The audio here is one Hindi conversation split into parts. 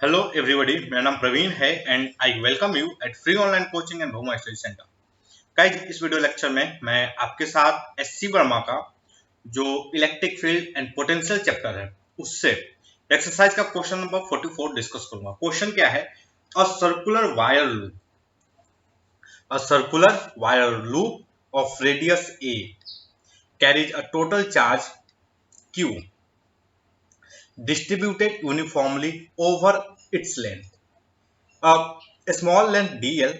हेलो एवरीबॉडी, मेरा नाम प्रवीण है and I welcome you at free online coaching and Bhuma study centre. Guys, इस वीडियो लेक्चर में मैं आपके साथ एससी वर्मा का जो electric field and potential chapter है उससे एक्सरसाइज का क्वेश्चन नंबर 44 डिस्कस करूंगा। क्वेश्चन क्या है? A circular wire loop of radius a carries a total charge q distributed uniformly over its length. A small length dl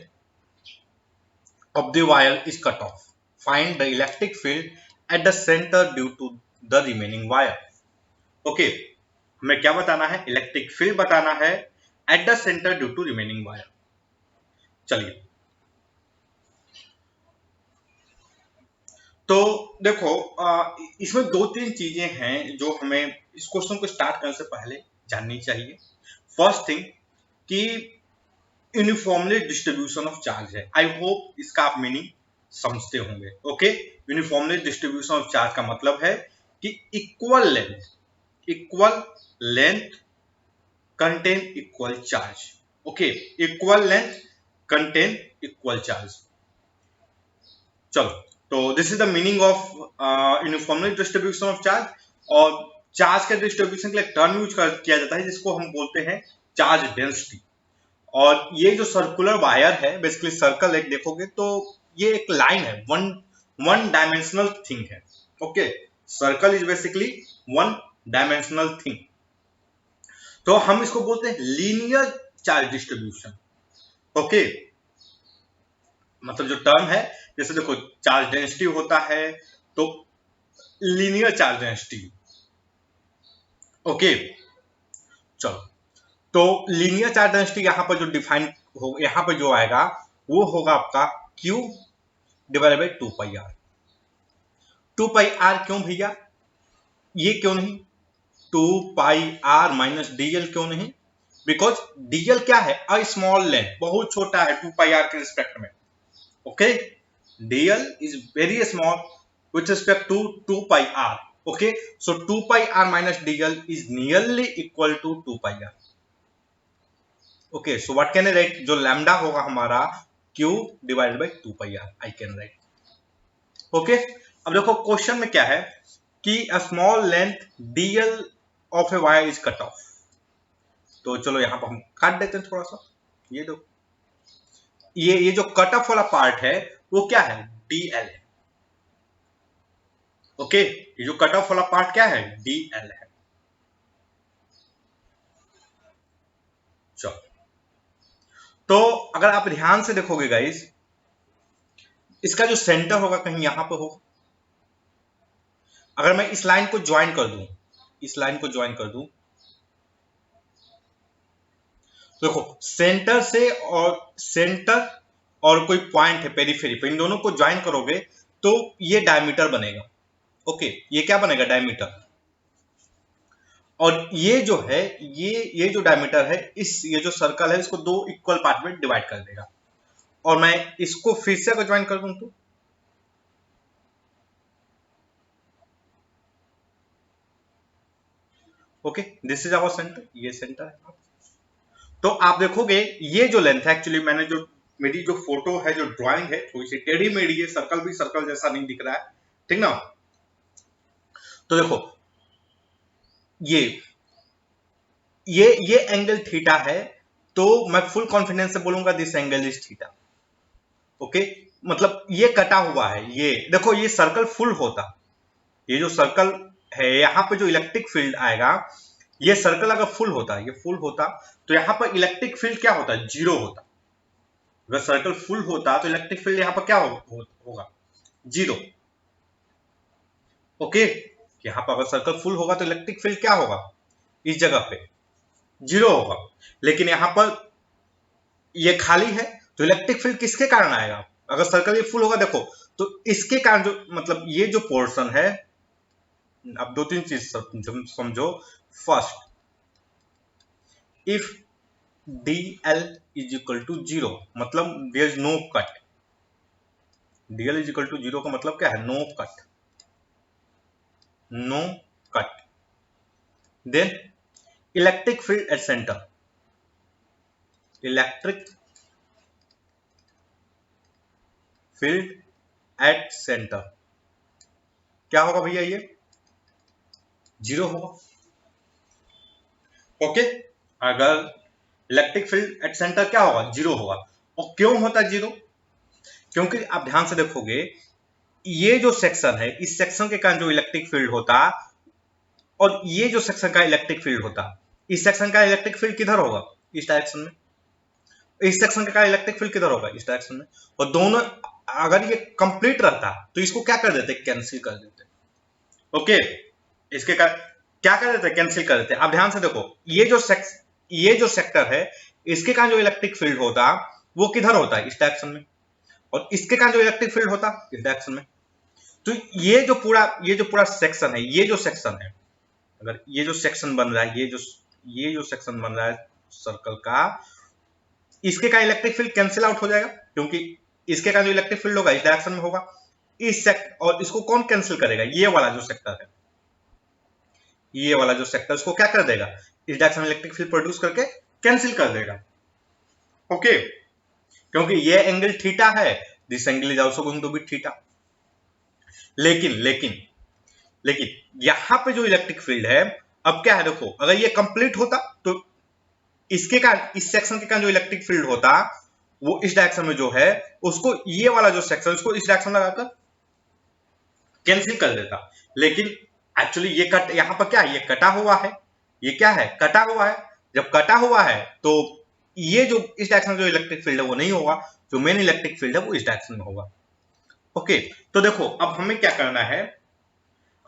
of the wire is cut off. Find the electric field at the center due to the remaining wire. Okay, हमें क्या बताना है? इलेक्ट्रिक फील्ड बताना है at the centre due to remaining wire. चलिए, तो देखो, इसमें दो तीन चीजें हैं जो हमें इस क्वेश्चन को स्टार्ट करने से पहले जाननी चाहिए। फर्स्ट थिंग कि यूनिफॉर्मली डिस्ट्रीब्यूशन ऑफ चार्ज है। आई होप इसका आप मीनिंग समझते होंगे। Okay, uniformly distribution of charge का मतलब है कि equal length contain equal charge. Okay, equal length contain equal charge. चलो, तो this is the meaning of uniformly distribution of charge. और चार्ज के डिस्ट्रीब्यूशन के लिए टर्म यूज किया जाता है जिसको हम बोलते हैं चार्ज डेंसिटी। और ये जो सर्कुलर वायर है, बेसिकली सर्कल एक देखोगे तो ये एक लाइन है, वन डायमेंशनल थिंग है। Okay, circle is basically one dimensional thing. तो हम इसको बोलते हैं लीनियर चार्ज डिस्ट्रीब्यूशन। ओके, मतलब जो टर्म है, जैसे देखो चार्ज डेंसिटी होता है तो लीनियर चार्ज डेंसिटी। ओके, चलो, तो लीनियर चार्ज डेंसिटी यहाँ पर जो डिफाइन हो, यहाँ पर जो आएगा वो होगा आपका Q divide by 2πr। 2πr क्यों भैया? ये क्यों नहीं 2πr माइनस dl क्यों नहीं? बिकॉज dl क्या है? अ स्मॉल लेंथ, बहुत छोटा है 2πr के रिस्पेक्ट में। ओके, dl इज very small with respect to 2πr। Okay, so 2πr minus dl is nearly equal to 2πr। Okay, so what can I write? जो लैम्डा होगा हमारा q divided by 2πr, I can write. Okay, अब देखो क्वेश्चन में क्या है कि a small length dl of a wire is cut off. तो चलो यहां पर हम काट देते हैं थोड़ा सा। ये दो, ये जो कट ऑफ वाला पार्ट है वो क्या है? dl है। ओके, ये जो कट ऑफ वाला पार्ट क्या है? dl है। चलो, तो अगर आप ध्यान से देखोगे गाइस, इसका जो सेंटर होगा कहीं यहां पर होगा। अगर मैं इस लाइन को ज्वाइन कर दूं, इस लाइन को ज्वाइन कर दूं, देखो सेंटर से और कोई पॉइंट है पेरिफेरी पे, इन दोनों को ज्वाइन करोगे तो ये डायमीटर बनेगा। ओके, ये क्या बनेगा? डायमीटर। और ये जो है, ये जो डायमीटर है, ये जो सर्कल है इसको दो इक्वल पार्ट में डिवाइड कर देगा। और मैं इसको फिर से अगर ज्वाइन कर दूं तो okay, this is our centre, ये सेंटर है। तो आप देखोगे ये जो लेंथ है, एक्चुअली मैंने जो मेरी जो फोटो है, जो ड्राइंग है, थोड़ी सी टेढ़ी मेढ़ी है, सर्कल भी सर्कल जैसा नहीं दिख रहा है, ठीक ना? तो देखो ये ये एंगल थीटा है, तो मैं फुल कॉन्फिडेंस से बोलूंगा this angle is theta. Okay, मतलब ये कटा हुआ है। ये देखो, ये सर्कल फुल होता, ये जो सर्कल है यहाँ पे जो इलेक्ट्रिक फील्ड आएगा, ये सर्कल अगर फुल होता, ये फुल होता, तो यहाँ पर इलेक्ट्रिक फील्ड क्या होता? जीरो होता। अगर सर्कल फुल होता तो इलेक्ट्रिक फील्ड यहाँ पर क्या होगा? जीरो। ओके, यहाँ पर अगर सर्कल फुल होगा तो इलेक्ट्रिक फील्ड क्या होगा? इस जगह पे जीरो होगा। लेकिन यहाँ पर ये खाली है, तो इलेक्ट्रिक फील्ड किसके कारण आएगा? अगर सर्कल ये फुल होगा, देखो, तो इसके कारण जो, मतलब ये जो पोर्शन है, अब दो तीन चीज समझो। First, if dl is equal to zero, मतलब there is no cut. dl is equal to zero का मतलब क्या है? No cut, no cut. Then electric field at centre, electric field at centre, क्या होगा भैया, ये 0 होगा। ओके, अगर इलेक्ट्रिक फील्ड एट सेंटर क्या होगा, 0 होगा। और क्यों होता है 0? क्योंकि आप ध्यान से देखोगे, ये जो सेक्शन है, इस सेक्शन के कारण जो इलेक्ट्रिक फील्ड होता, और ये जो सेक्शन का इलेक्ट्रिक फील्ड होता, इस सेक्शन का इलेक्ट्रिक फील्ड किधर होगा, इस डायरेक्शन में। इस सेक्शन का इलेक्ट्रिक फील्ड किधर होगा, इस डायरेक्शन में। और दोनों अगर ये कंप्लीट रहता तो इसको क्या कर देते, कैंसिल कर देते। ओके, इसके क्या कर देते, कैंसिल कर देते। अब ध्यान से देखो, ये जो सेक्टर है, इसके कारण जो इलेक्ट्रिक फील्ड होता वो किधर होता है, इस डायरेक्शन में। और इसके कारण जो इलेक्ट्रिक फील्ड होता इस डायरेक्शन में। तो ये जो पूरा सेक्शन है, ये जो सेक्शन है, अगर ये जो सेक्शन बन रहा है, ये जो सेक्शन बन रहा है सर्कल का, इसके का इलेक्ट्रिक फील्ड कैंसिल आउट हो जाएगा, क्योंकि इसके का जो इलेक्ट्रिक फील्ड होगा इस डायरेक्शन में होगा। इस सेक्टर, और इसको कौन कैंसिल करेगा, ये वाला जो सेक्टर है, ये वाला जो सेक्टर, इसको क्या कर देगा, इस डायरेक्शन में इलेक्ट्रिक फील्ड प्रोड्यूस करके कैंसिल कर देगा। ओके, क्योंकि ये एंगल थीटा है, this angle is also going to be theta. लेकिन लेकिन लेकिन यहां पे जो इलेक्ट्रिक फील्ड है, अब क्या है देखो, अगर ये कंप्लीट होता तो इसके कारण, इस सेक्शन के कारण जो इलेक्ट्रिक फील्ड होता वो इस डायरेक्शन में जो है, उसको ये वाला जो सेक्शन, उसको इस डायरेक्शन लगाकर कैंसिल कर देता। लेकिन एक्चुअली ये कट, यहां पर क्या है, ये कटा हुआ है, ये क्या है, कटा हुआ है। जब कटा हुआ है तो ये जो इस डायरेक्शन जो इलेक्ट्रिक फील्ड है वो नहीं होगा, जो मेन इलेक्ट्रिक फील्ड है वो इस डायरेक्शन में होगा। ओके, तो देखो अब हमें क्या करना है,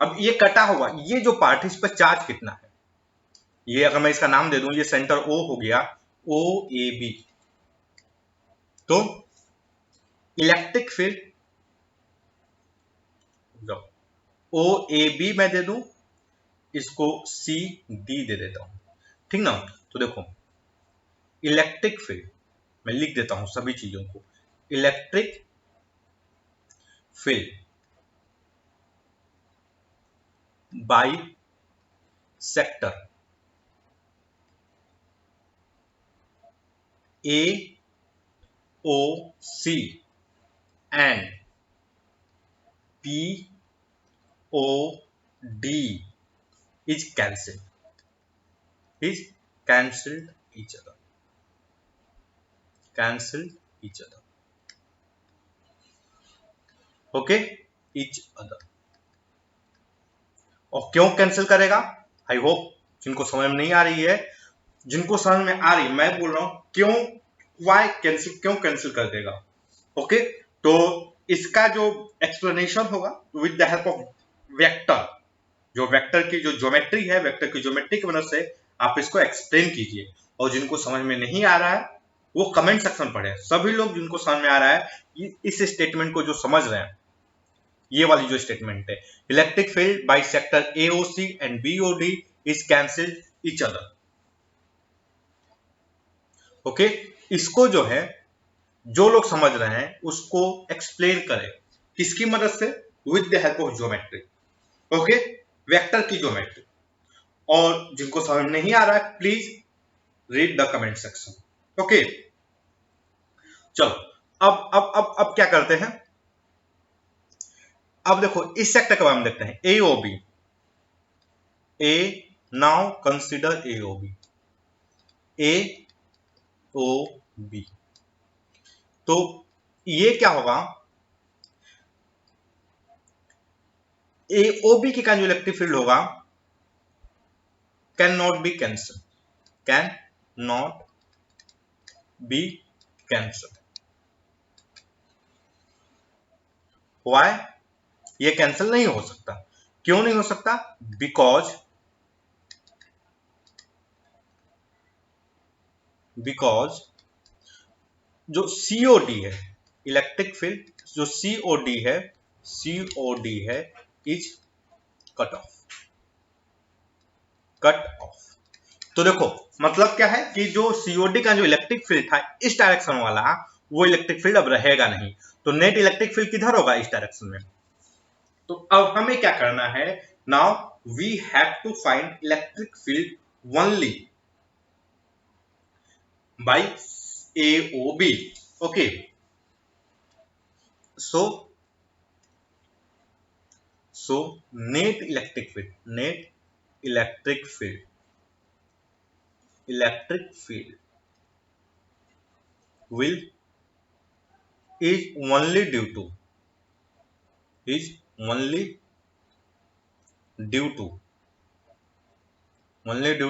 अब ये कटा हुआ, ये जो पार्ट है, इस पर चार्ज कितना है, ये अगर मैं इसका नाम दे दूं, ये सेंटर O हो गया, ओ ए बी। तो electric field O A B मैं दे दूं, इसको सी डी दे देता हूं, ठीक ना। तो देखो इलेक्ट्रिक फील्ड मैं लिख देता हूं सभी चीजों को, electric field by sector A O C and P O D is cancelled each other, okay, each other। और क्यों कैंसिल करेगा, आई होप जिनको समझ में नहीं आ रही है, जिनको समझ में आ रही है मैं बोल रहा हूं क्यों, वाई कैंसिल, क्यों कैंसिल कर देगा। ओके, तो इसका जो एक्सप्लेनेशन होगा with the help of vector, जो वेक्टर की जो ज्योमेट्री है, वेक्टर की ज्योमेट्री की मदद से आप इसको एक्सप्लेन कीजिए। और जिनको समझ में नहीं आ रहा है वो कमेंट सेक्शन पढ़े, सभी लोग जिनको समझ में आ रहा है इस स्टेटमेंट को जो समझ रहे हैं, ये वाली जो स्टेटमेंट है, electric field by sector AOC and BOD is cancelled each other. Okay, इसको जो है, जो लोग समझ रहे हैं उसको एक्सप्लेन करें, किसकी मदद से, with the help of geometry. Okay, vector की ज्योमेट्री। और जिनको समझ नहीं आ रहा है please read the comment section. Okay, चलो अब क्या करते हैं, अब देखो इस सेक्टर के बारे में देखते हैं, A O B, A now consider A O B, A O B. तो ये क्या होगा, ए ओ बी के का जो इलेक्ट्रिक फील्ड होगा can not be cancel, can not be cancel. Why, ये कैंसिल नहीं हो सकता, क्यों नहीं हो सकता, बिकॉज जो सीओडी है, इलेक्ट्रिक फील्ड जो सीओडी है इज कट ऑफ। तो देखो मतलब क्या है कि जो सीओडी का जो इलेक्ट्रिक फील्ड था इस डायरेक्शन वाला, वो इलेक्ट्रिक फील्ड अब रहेगा नहीं, तो नेट इलेक्ट्रिक फील्ड किधर होगा, इस डायरेक्शन में। तो अब हमें क्या करना है, now we have to find electric field only by AOB. Okay, so net electric field, electric field will is only due to is only due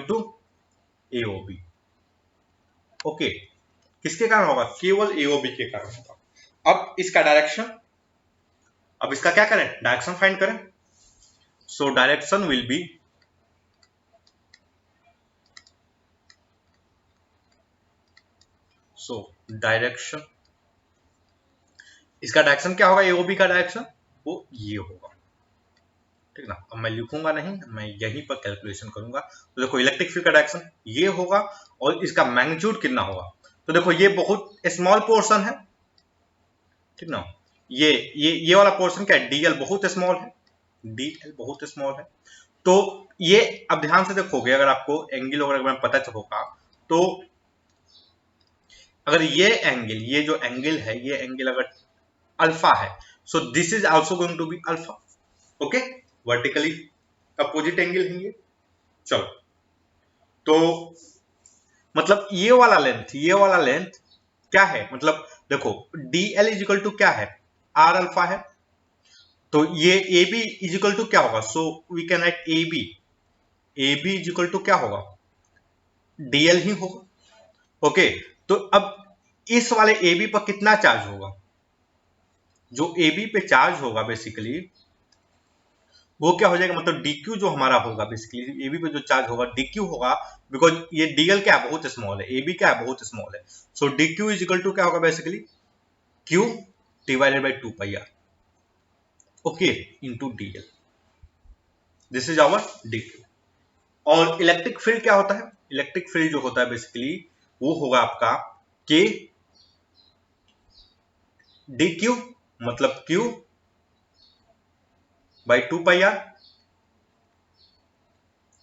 to AOB. Okay, किसके कारण होगा? केवल AOB के कारण होगा। अब इसका डायरेक्शन, अब इसका क्या करें? डायरेक्शन फाइंड करें। So direction will be direction, इसका डायरेक्शन क्या होगा? AOB का डायरेक्शन वो ये होगा, ठीक ना। अब मैं लिखूंगा नहीं, मैं यहीं पर कैलकुलेशन करूंगा। तो देखो इलेक्ट्रिक फील्ड का डायरेक्शन ये होगा और इसका मैग्नीट्यूड कितना होगा? तो देखो ये बहुत स्मॉल पोर्शन है, ठीक ना। ये वाला पोर्शन क्या है? DL बहुत स्मॉल है, DL बहुत स्मॉल है। तो ये अब ध्यान से देखोगे, अगर आपको एंगल वगैरह पता चलेगा तो अगर ये एंगल, ये जो एंगल है, ये एंगल अगर अल्फा है, so this is also going to be alpha. Okay, vertically opposite angle है ये। चलो, तो मतलब ये वाला लेंथ क्या है? मतलब देखो DL इज इक्वल टू क्या है? R अल्फा है। तो ये AB इज इक्वल टू क्या होगा? So we can write AB is equal to क्या होगा? DL ही होगा। ओके, तो अब इस वाले AB पर कितना चार्ज होगा? जो AB पे चार्ज होगा बेसिकली वो क्या हो जाएगा? मतलब DQ जो हमारा होगा, बेसिकली AB पे जो चार्ज होगा DQ होगा, बिकॉज ये DL क्या है? बहुत स्मॉल है, AB क्या है? बहुत स्मॉल है। So DQ is equal to क्या होगा? Basically Q divided by 2πr, okay, into DL। This is our DQ। और इलेक्ट्रिक फील्ड क्या होता है? इलेक्ट्रिक फील्ड जो होता है बेसिकली वो होगा आपका K DQ, मतलब Q by 2πr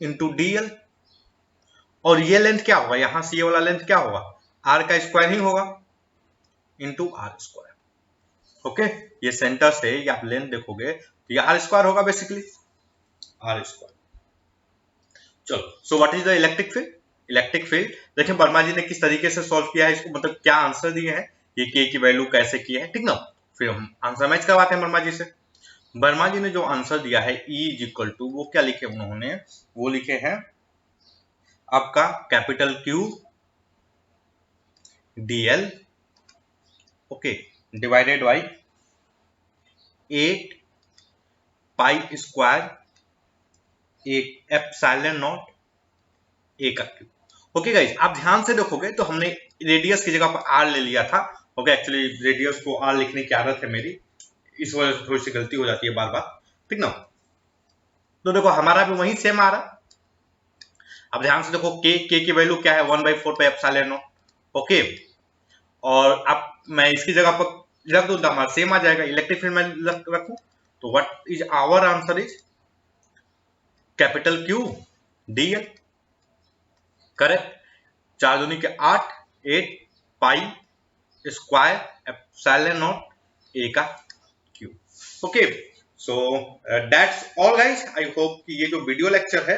into DL। और ये लेंथ क्या होगा? यहां से ये वाला लेंथ क्या होगा? R का स्क्वायर ही होगा इंटू R स्क्वायर। ओके, ये सेंटर से ये आप लेंथ देखोगे तो ये R स्क्वायर होगा, बेसिकली R स्क्वायर। चलो, so what is the electric field? Electric field देखिए वर्मा जी ने किस तरीके से सॉल्व किया है इसको, मतलब क्या आंसर दिए हैं, ये K की वैल्यू कैसे की है, ठीक ना। फिर हम आंसर मैच करवाते हैं वर्मा जी से। वर्मा जी ने जो आंसर दिया है E इज इक्वल टू, वो क्या लिखे उन्होंने? वो लिखे हैं आपका capital Q DL, okay, divided by 8 pi square epsilon naught A का क्यूब। ओके गाइस, आप ध्यान से देखोगे तो हमने रेडियस की जगह पर R ले लिया था। ओके, एक्चुअली रेडियस को R लिखने की आदत है मेरी, इस वजह से थोड़ी सी गलती हो जाती है बार बार, ठीक ना। तो देखो हमारा भी वही सेम आ रहा। अब ध्यान से देखो K की वैल्यू क्या है? 1/4 पाई एप्सिलॉन नॉट, ओके। और अब मैं इसकी जगह पर रख दूं तो हमारा सेम आ जाएगा। इलेक्ट्रिक फील्ड में रखूं तो what is our answer? Is capital Q DL, correct. 4 दूनी के 8 pi square epsilon naught A का cube. Okay, so that's all guys. I hope कि ये जो वीडियो लेक्चर है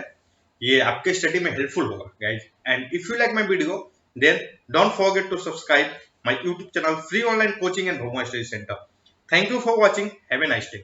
ये आपके स्टडी में हेल्पफुल होगा guys. And if you like my video then don't forget to subscribe my YouTube channel free online coaching and Bhagwan study centre. Thank you for watching, have a nice day.